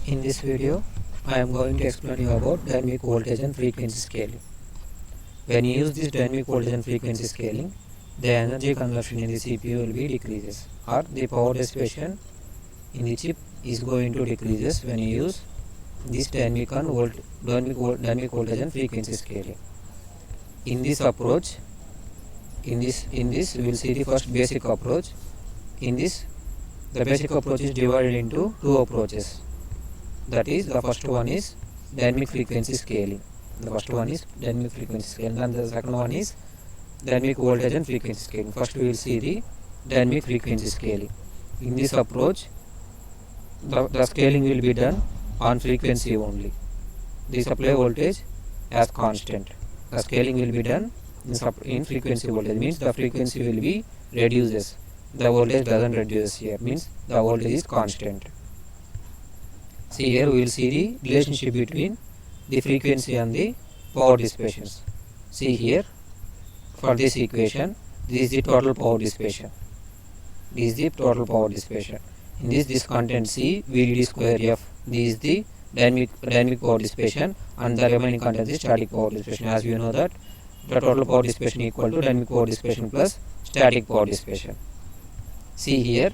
In this video, I am going to explain you about dynamic voltage and frequency scaling. When you use this dynamic voltage and frequency scaling, the energy consumption in the CPU will be decreases, or the power dissipation in the chip is going to decreases when you use this dynamic voltage and frequency scaling. In this approach, in this we will see the first basic approach. In this, the basic approach is divided into two approaches. That is, the first one is dynamic frequency scaling. The first one is dynamic frequency scaling, and the second one is dynamic voltage and frequency scaling. First, we will see the dynamic frequency scaling. In this approach, the scaling will be done on frequency only. The supply voltage as constant. The scaling will be done in frequency voltage, means the frequency will be reduces. The voltage doesn't reduce here, means the voltage is constant. See here, we will see the relationship between the frequency and the power dissipations. See here, for this equation, this is the total power dissipation. This is the total power dissipation. In this content C VDD square F. This is the dynamic power dissipation, and the remaining content is static power dissipation. As you know that the total power dissipation equal to dynamic power dissipation plus static power dissipation. See here,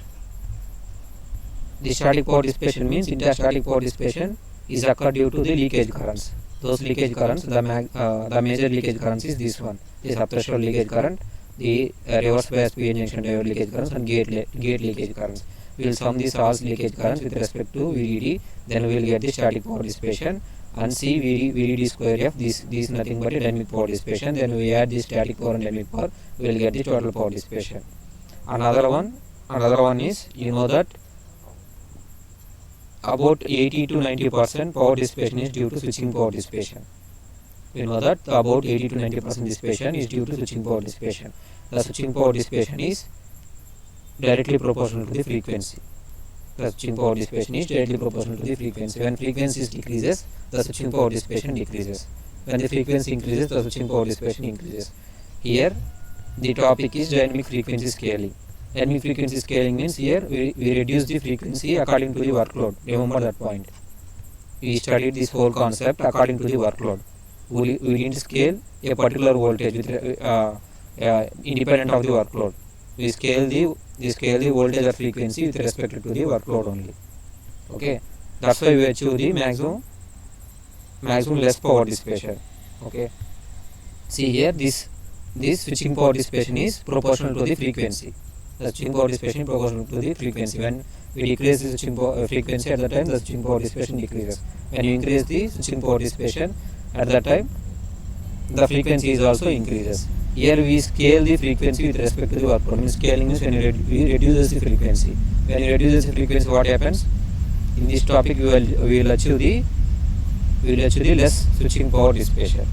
the static power dissipation means interstatic power dissipation is occurred due to the leakage currents. Those leakage currents, the major leakage currents is this one, the subthreshold leakage current, the reverse bias PN junction diode leakage currents, and gate leakage currents. We will sum these all leakage currents with respect to VDD, then we will get the static power dissipation, and see VDD square F, this is nothing but a dynamic power dissipation. Then we add the static power and dynamic power, we will get the total power dissipation. Another one is, you know that about 80 to 90% power dissipation is due to switching power dissipation. We know that about 80 to 90% dissipation is due to switching power dissipation. The switching power dissipation is directly proportional to the frequency. The switching power dissipation is directly proportional to the frequency. When frequency decreases, the switching power dissipation decreases. When the frequency increases, the switching power dissipation increases. Here, the topic is dynamic frequency scaling. Dynamic frequency scaling means here we reduce the frequency according to the workload. Remember that point. We studied this whole concept according to the workload. We didn't scale a particular voltage with independent of the workload. We scale the voltage or frequency with respect to the workload only. Okay, that's why we achieve the maximum less power dissipation. Okay, see here, this switching power dissipation is proportional to the frequency. The switching power dissipation is proportional to the frequency. When we decrease the switching frequency, at that time the switching power dissipation decreases. When you increase the switching power dissipation, at that time the frequency is also increases. Here we scale the frequency with respect to the workload. Means scaling means when we reduce the frequency. When you reduce the frequency, what happens? In this topic, we will achieve the less switching power dissipation.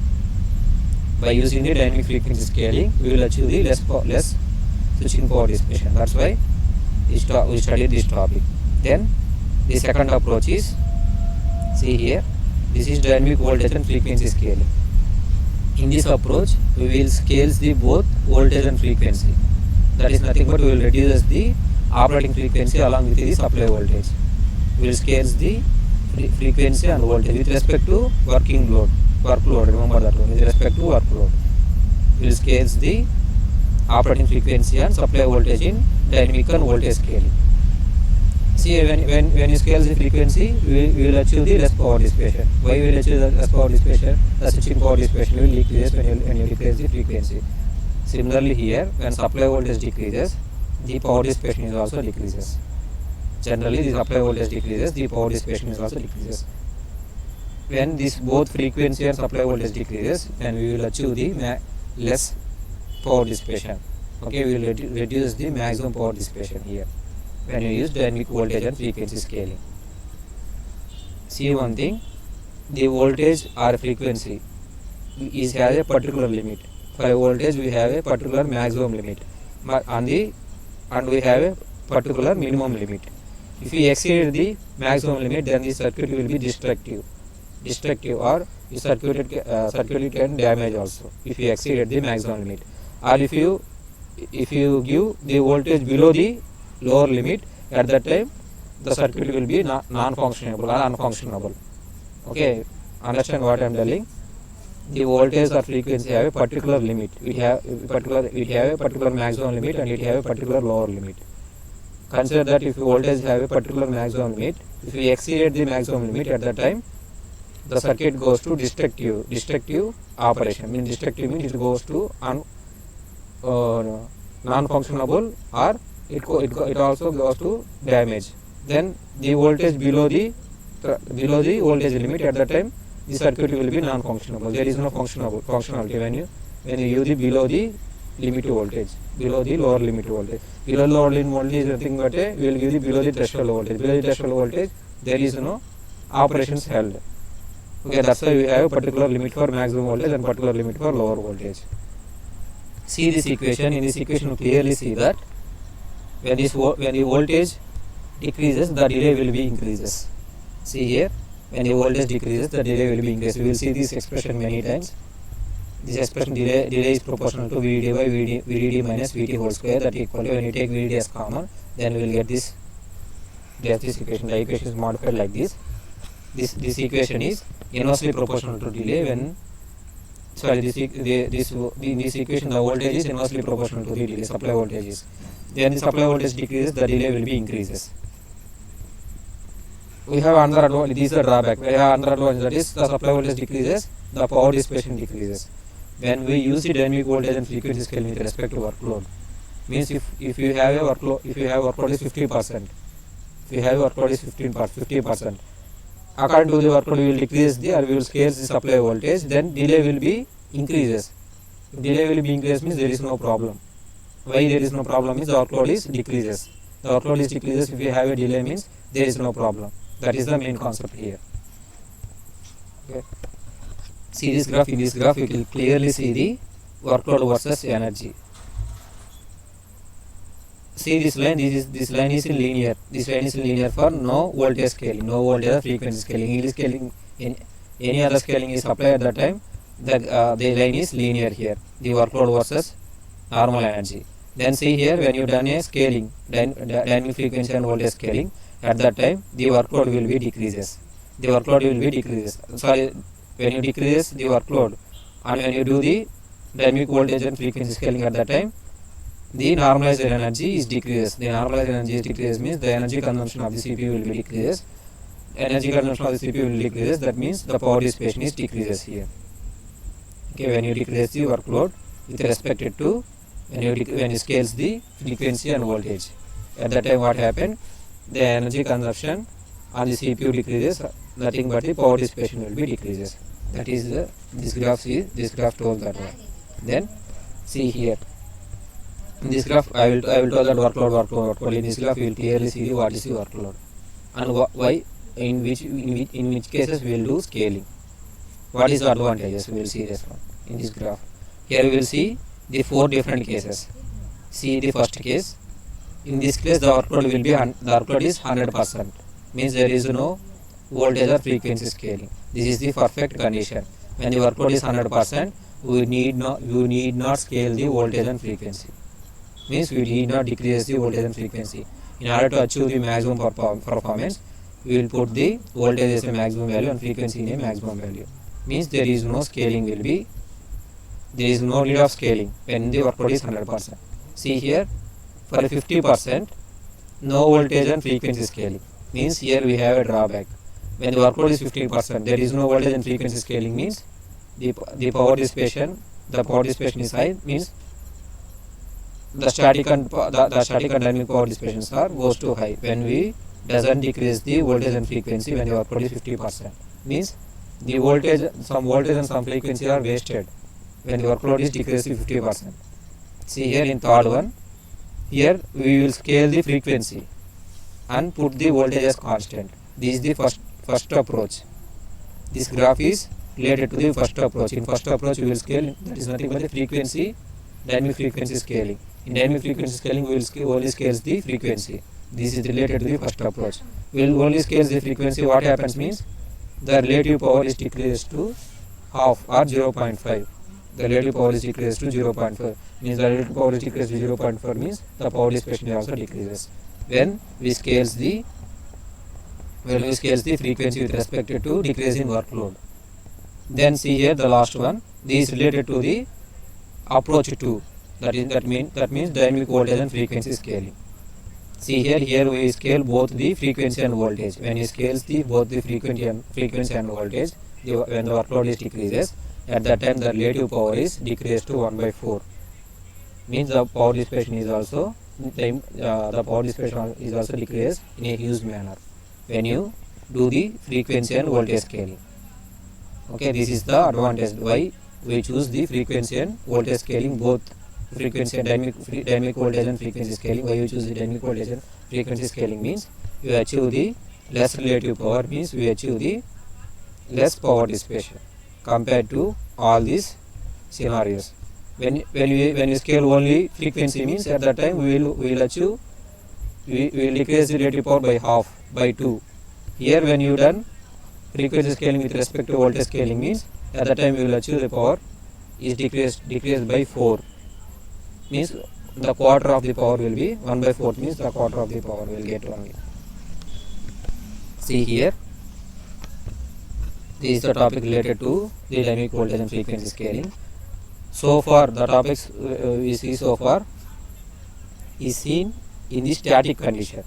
By using the dynamic frequency scaling, we will achieve the less switching power dissipation. That's why we studied this topic. Then the second approach is, see here, this is dynamic voltage and frequency scaling. In this approach, we will scale the both voltage and frequency. That is nothing but we will reduce the operating frequency along with the supply voltage. We will scale the frequency and voltage with respect to workload. Remember that one, with respect to workload. We will scale the operating frequency and supply voltage in dynamic and voltage scaling. See, when you scale the frequency, we will achieve the less power dissipation. Why we will achieve the less power dissipation? The switching power dissipation will decrease when you decrease the frequency. Similarly here, when supply voltage decreases, the power dissipation is also decreases. Generally, the supply voltage decreases, the power dissipation is also decreases. When this both frequency and supply voltage decreases, then we will achieve the less power dissipation. Okay, we will reduce the maximum power dissipation here when you use dynamic voltage and frequency scaling. See one thing, the voltage or frequency has a particular limit. For a voltage, we have a particular maximum limit, and we have a particular minimum limit. If we exceed the maximum limit, then the circuit will be destructive, or the circuit can damage also if you exceed the maximum limit. Or if you give the voltage below the lower limit, at that time the circuit will be non-functionable or unfunctionable. Okay, understand what I am telling? The voltage or frequency have a particular limit. It have a particular maximum limit and it have a particular lower limit. Consider that if voltage have a particular maximum limit, if we exceed the maximum limit at that time, the circuit goes to destructive operation. Destructive means it goes to non-functionable, or it also goes to damage. Then the voltage below the voltage limit, at that time the circuit will be non-functionable. There is no functionality when you use the below the limit voltage, below the lower limit voltage. Below lower limit voltage is nothing but we will give the below the threshold voltage. Below the threshold voltage there is no operations held. Okay, that's why we have a particular limit for maximum voltage and particular limit for lower voltage. See this equation. In this equation you clearly see that when the voltage decreases, the delay will be increases. See here, when the voltage decreases, the delay will be increased. We will see this expression many times. This expression delay is proportional to VDD by VDD minus VT whole square. That equal to, when you take VDD as common, then we will get this equation. The equation is modified like this. This equation is inversely proportional to delay when in this equation the voltage is inversely proportional to the delay, supply voltage is. Then the supply voltage decreases, the delay will be increases. We have another advantage. This is the drawback. We have another advantage, that is the supply voltage decreases, the power dissipation decreases. When we use the dynamic voltage and frequency scaling with respect to workload, means if you have a workload is 50%, if you have a workload is 50%, according to the workload we will decrease we will scale the supply voltage, then delay will be increases. If delay will be increases means there is no problem. Why there is no problem means the workload is decreases. The workload is decreases if you have a delay means there is no problem. That is the main concept here. Okay. See this graph. In this graph you will clearly see the workload versus energy. See this line. This line is in linear. This line is in linear for no voltage scaling, no voltage or frequency scaling. In scaling, in any other scaling is applied at that time, the line is linear here. The workload versus normal energy. Then see here, when you done a scaling, dynamic frequency and voltage scaling, at that time the workload will be decreases. The workload will be decreases. Sorry, when you decrease the workload and when you do the dynamic voltage and frequency scaling, at that time the normalized energy is decreases. The normalized energy is decreases means the energy consumption of the CPU will be decreases. Energy consumption of the CPU will decreases. That means the power dissipation is decreases here. Okay, when you decrease the workload with respect to when you scales the frequency and voltage, at that time what happened? The energy consumption on the CPU decreases. Nothing but the power dissipation will be decreases. That is this graph told that one. Then see here. In this graph, I will tell that workload. In this graph, you will clearly see what is the workload and why, in which cases we will do scaling. What is the advantages? We will see this one in this graph. Here we will see the 4 different cases. See the first case. In this case, the workload is 100%. Means there is no voltage or frequency scaling. This is the perfect condition. When the workload is 100%, you need not scale the voltage and frequency. Means we need not decrease the voltage and frequency. In order to achieve the maximum performance, we will put the voltage as a maximum value and frequency in a maximum value. Means there is no scaling there is no need of scaling when the workload is 100%. See here, for a 50%, no voltage and frequency scaling. Means here we have a drawback. When the workload is 50%, there is no voltage and frequency scaling means the power dissipation is high, means the static and dynamic power dissipations goes too high when we doesn't decrease the voltage and frequency when the workload is 50%. Means the some voltage and some frequency are wasted when the workload is decreased to 50%. See here in third one, here we will scale the frequency and put the voltage as constant. This is the first approach. This graph is related to the first approach. In first approach we will scale, that is nothing but the frequency, dynamic frequency scaling. In dynamic frequency scaling we will only scale the frequency. This is related to the first approach. We will only scale the frequency. What happens means the relative power is decreased to half or 0.5. The relative power is decreased to 0.5. Means the relative power is decreased to 0.4 means the power dissipation also decreases. When we scale the Value scales the frequency with respect to decrease in workload. Then see here the last one. This is related to the approach to, that means dynamic voltage and frequency scaling. See here we scale both the frequency and voltage. When you scales both the frequency and voltage, when the workload is decreases, at that time the relative power is decreased to 1 by 4. Means the power dissipation is also decreased in a huge manner when you do the frequency and voltage scaling. Okay, this is the advantage why we choose the frequency and voltage scaling, both frequency and dynamic voltage and frequency scaling. Why you choose the dynamic voltage and frequency scaling means you achieve the less relative power, means we achieve the less power dissipation compared to all these scenarios. When you scale only frequency, means at that time we will decrease the relative power by half, by 2. Here when you done frequency scaling with respect to voltage scaling, means at that time we will achieve the power is decreased by 4. Means the quarter of the power will be 1 by 4, means the quarter of the power will get only. See here, this is the topic related to the dynamic voltage and frequency scaling. So far the topics we see so far is seen in the static condition.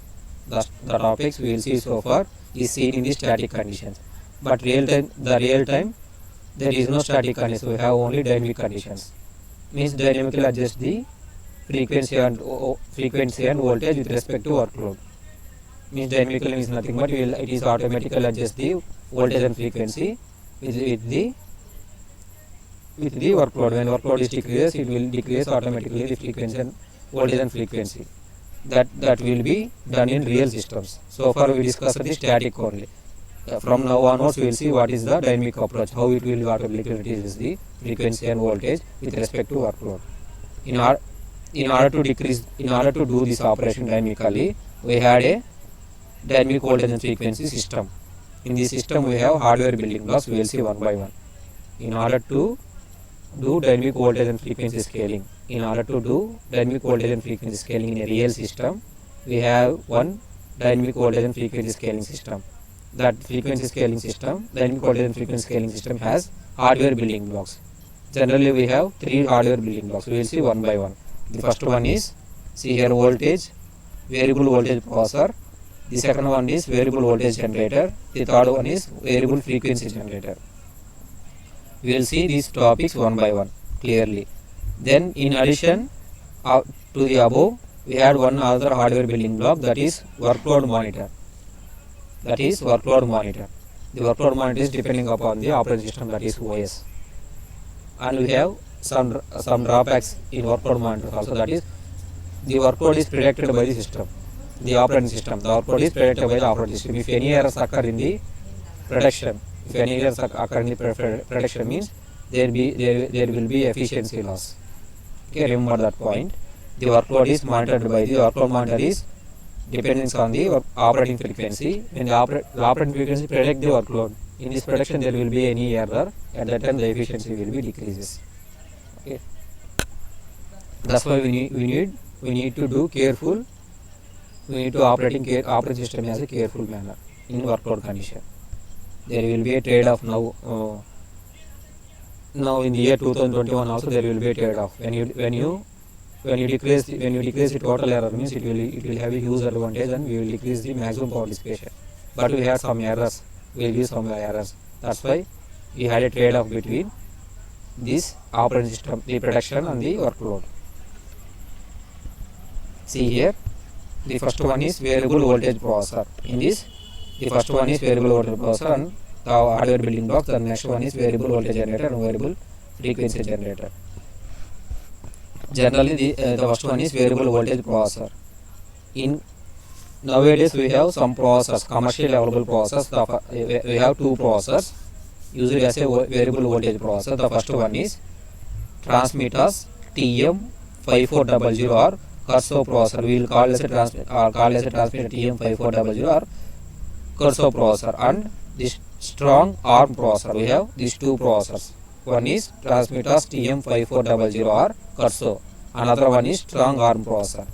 The topics we will see so far is seen in the static conditions. But real time there is no static condition. We have only dynamic conditions. Means dynamically adjust the frequency and voltage with respect to workload. Means dynamically means nothing but it is automatically adjust the voltage and frequency with the workload. When workload is decreased, it will decrease automatically the frequency and voltage and frequency. That will be done in real systems. So far we discussed the static only. From now onwards we will see what is the dynamic approach, how it will automatically reduce the frequency and voltage with respect to workload. In order to do this operation dynamically, we had a dynamic voltage and frequency system. In this system we have hardware building blocks. We will see one by one. In order to do dynamic voltage and frequency scaling, in a real system, we have one dynamic voltage and frequency scaling system. That frequency scaling system, dynamic voltage and frequency scaling system, has hardware building blocks. Generally we have 3 hardware building blocks. We will see one by one. The first one is, see here, voltage, variable voltage processor. The second one is variable voltage generator. The third one is variable frequency generator. We will see these topics one by one clearly. Then in addition to the above, we had one other hardware building block, that is workload monitor. The workload monitor is depending upon the operating system, that is OS. And we have some drawbacks in workload monitor also, that is the workload is predicted by the system, the operating system. The workload is predicted by the operating system. If any errors occur in the production, means there will be efficiency loss. Okay, remember that point. The workload is monitored by the workload monitor is dependence on the operating frequency. When the operating frequency predict the workload, in this prediction there will be any error, at that time the efficiency will be decreases. Okay, that's why we need to do careful. We need to operating system as a careful manner in workload condition. There will be a trade-off now. Now in the year 2021 also there will be a trade-off. When you decrease the total error, means it will have a huge advantage, and we will decrease the maximum power dissipation. But we had some errors. We will use some errors. That's why we had a trade-off between this operating system, the production and the workload. See here, the first one is variable voltage processor. In this, the first one is variable voltage processor and the hardware building blocks. The next one is variable voltage generator and variable frequency generator. Generally, the first one is variable voltage processor. In nowadays we have some processors, commercially available processors. We have 2 processors usually as a variable voltage processor. The first one is Transmeta's TM5400 or Cursor processor. We will call as a Transmeta TM5400 or Cursor processor, and this strong ARM processor. We have these 2 processors. One is Transmeta's TM5400 or Cursor. Another one is strong ARM processor.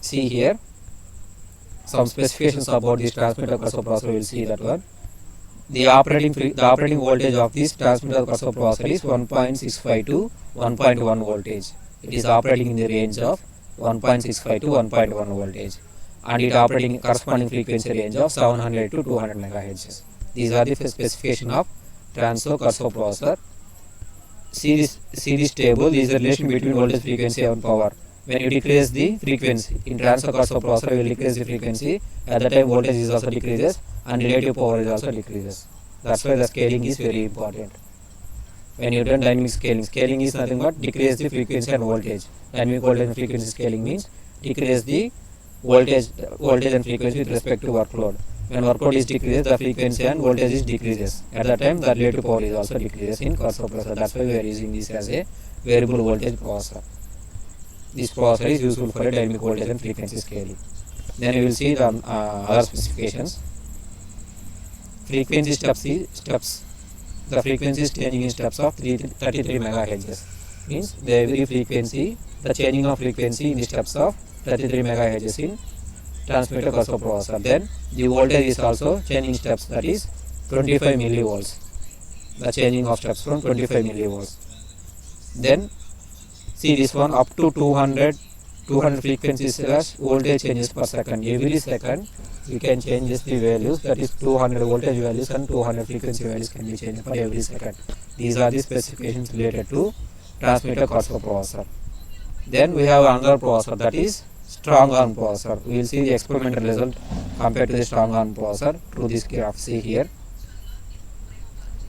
see here some specifications about this transmitter cursor processor. We will see that one. The operating voltage of this transmitter cursor processor is 1.65 to 1.1 voltage. It is operating in the range of 1.65 to 1.1 voltage, and it operating corresponding frequency range of 700 to 200 megahertz. These are the specification of transmitter cursor processor. See this table. This is the relation between voltage, frequency, and power. When you decrease the frequency in transfer cursor processor, you will decrease the frequency. At that time, voltage is also decreases and relative power is also decreases. That's why the scaling is very important. When you do dynamic scaling is nothing but decrease the frequency and voltage. Dynamic voltage and frequency scaling means decrease the voltage and frequency with respect to workload. When workload is decreased, the frequency and voltage is decreases. At that time, the relative power is also decreases in cursor processor. That's why we are using this as a variable voltage processor. This processor is useful for a dynamic voltage and frequency scaling. Then we will see the other specifications. Frequency steps. The frequency is changing in steps of 33 megahertz. Means every frequency, the changing of frequency in the steps of 33 megahertz in transmitter cursor processor. Then the voltage is also changing steps, that is 25 millivolts. The changing of steps from 25 millivolts. Then see this one, up to 200 frequency slash voltage changes per second. Every second you can change the values, that is 200 voltage values and 200 frequency values can be changed for every second. These are the specifications related to transmitter cursor processor. Then we have another processor, that is strong arm processor. We will see the experimental result compared to the strong arm processor through this graph. See here.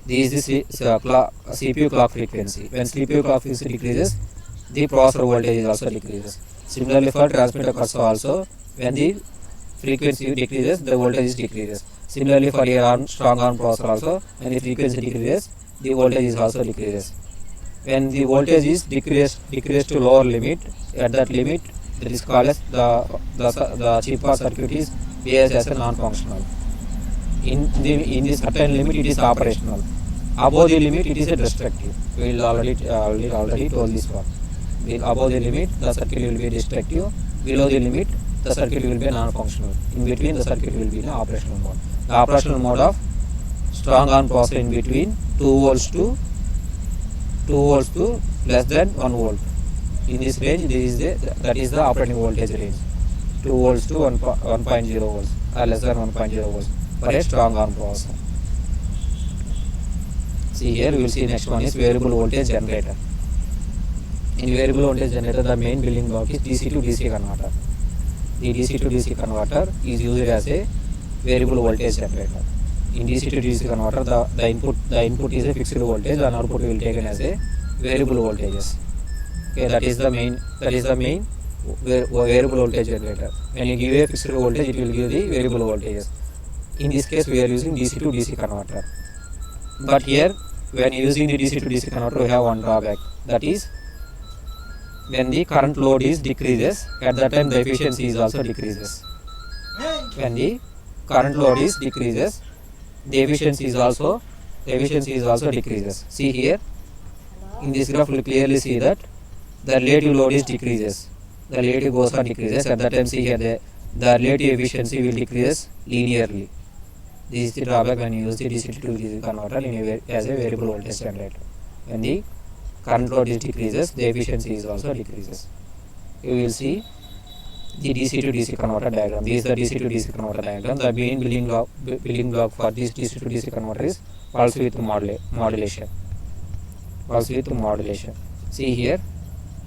This is the CPU clock frequency. When CPU clock frequency decreases, the processor voltage also decreases. Similarly for transmitter cursor also, when the frequency decreases, the voltage decreases. Similarly for your strong arm processor also, when the frequency decreases, the voltage is also decreases. When the voltage is decreased to lower limit, at that limit, that is called as the chip or circuit is behaves as a non-functional. In the certain limit, it is operational. Above the limit, it is a destructive. We will already told this one. Above the limit, the circuit will be destructive. Below the limit, the circuit will be non-functional. In between, the circuit will be in operational mode. The operational mode of strong arm processor in between 2 volts to less than 1 volt. In this range, that is the operating voltage range. 2 volts to 1.0 volts or less than 1.0 volts for a strong arm processor. See here, we will see next one is variable voltage generator. In variable voltage generator, the main building block is DC to DC converter. The DC to DC converter is used as a variable voltage generator. In DC to DC converter, the input is a fixed voltage and output will be taken as a variable voltages. Okay, that is the main variable voltage generator. When you give a fixed voltage, it will give the variable voltages. In this case, we are using DC to DC converter. But here, when using the DC to DC converter, we have one drawback. That is, when the current load is decreases, at that time the efficiency is also decreases. When the current load is decreases, the efficiency is also decreases. See here, in this graph, we clearly see that the relative load is decreases. The relative goes on decreases. At that time, see here the relative efficiency will decrease linearly. This is the drawback when you use the DC to DC converter as a variable voltage generator. When the current load is decreases, the efficiency is also decreases. You will see the DC to DC converter diagram. This is the DC to DC converter diagram. The main building block for this DC to DC converter is pulse width modulation. Pulse width modulation. See here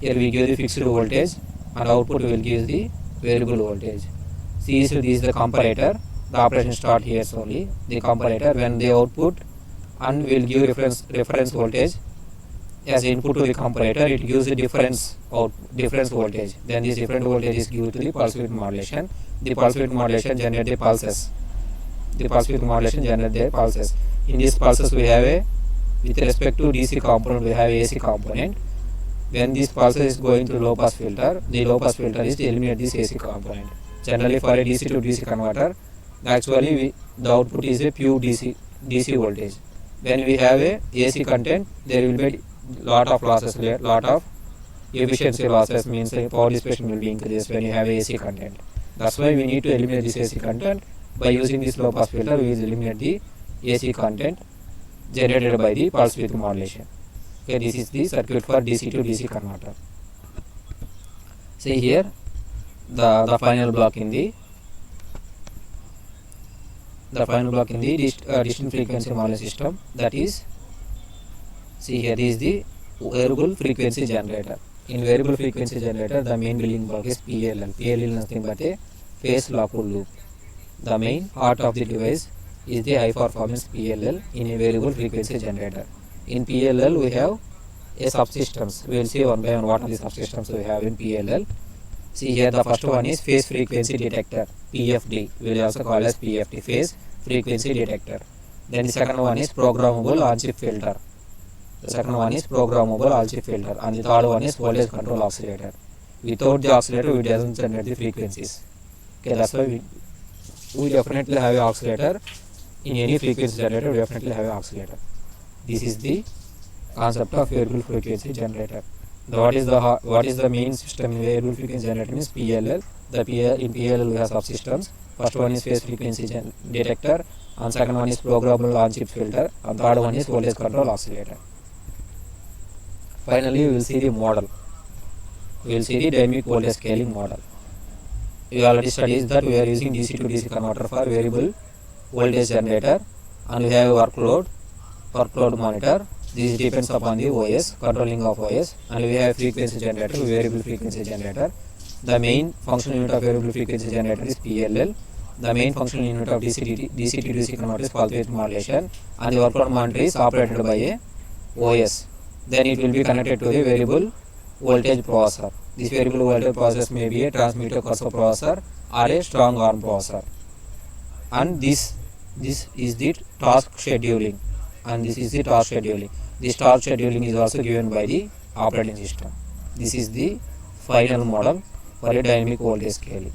we give the fixed voltage and output will give the variable voltage. See, so this is the comparator. The operation start here only. The comparator, when the output and will give reference voltage as input to the comparator, it gives the difference voltage. Then this different voltage is given to the pulse width modulation. The pulse width modulation generate the pulses. In these pulses we have with respect to DC component, we have AC component. When this pulse is going to low pass filter, the low pass filter is to eliminate this AC component. Generally for a DC to DC converter, actually the output is a pure DC voltage. When we have a AC content, there will be lot of losses, lot of efficiency losses means power dissipation will be increased when you have AC content. That's why we need to eliminate this AC content. By using this low pass filter, we will eliminate the AC content generated by the pulse width modulation. Okay, this is the circuit for DC to DC converter. See here the final block in the distant frequency modulation system, that is, see here, this is the variable frequency generator. In variable frequency generator, the main building block is PLL. PLL is nothing but a phase locked loop. The main heart of the device is the high performance PLL in a variable frequency generator. In PLL we have a subsystems. We will see one by one what are the subsystems we have in PLL. See here, the first one is phase frequency detector, PFD. We will also call as PFD, phase frequency detector. Then the second one is programmable on-chip filter. The second one is programmable on-chip filter, and the third one is voltage control oscillator. Without the oscillator, we doesn't generate the frequencies. Okay, that's why we definitely have an oscillator. In any frequency generator, we definitely have an oscillator. This is the concept of variable frequency generator. What is the main system in variable frequency generator means PLL. In PLL we have subsystems. First one is phase frequency detector, and second one is programmable on-chip filter, and third one is voltage control oscillator. Finally, we will see the model. We will see the dynamic voltage scaling model. We already studied that we are using DC to DC converter for variable voltage generator, and we have workload monitor. This depends upon the OS, controlling of OS, and we have frequency generator, variable frequency generator. The main functional unit of variable frequency generator is PLL. The main functional unit of DC to DC converter is pulse width modulation, and the workload monitor is operated by a OS. Then it will be connected to the variable voltage processor. This variable voltage processor may be a transmitter cursor processor or a strong arm processor. And this is the task scheduling. This task scheduling is also given by the operating system. This is the final model for a dynamic voltage scaling.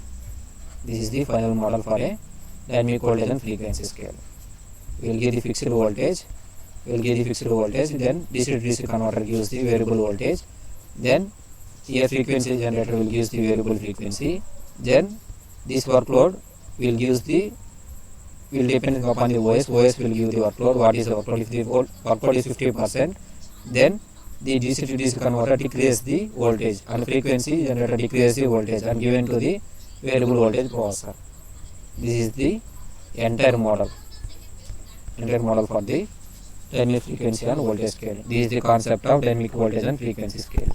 This is the final model for a dynamic voltage and frequency scale. We will give the fixed voltage. Then DC to DC converter gives the variable voltage. Then here frequency generator will give the variable frequency. Then this workload will depend upon the OS. OS will give the workload. What is the workload? If the workload is 50%, then the DC to DC converter decreases the voltage, and frequency generator decreases the voltage and given to the variable voltage processor. This is the entire model for the dynamic frequency and voltage scale. This is the concept of dynamic voltage and frequency scale.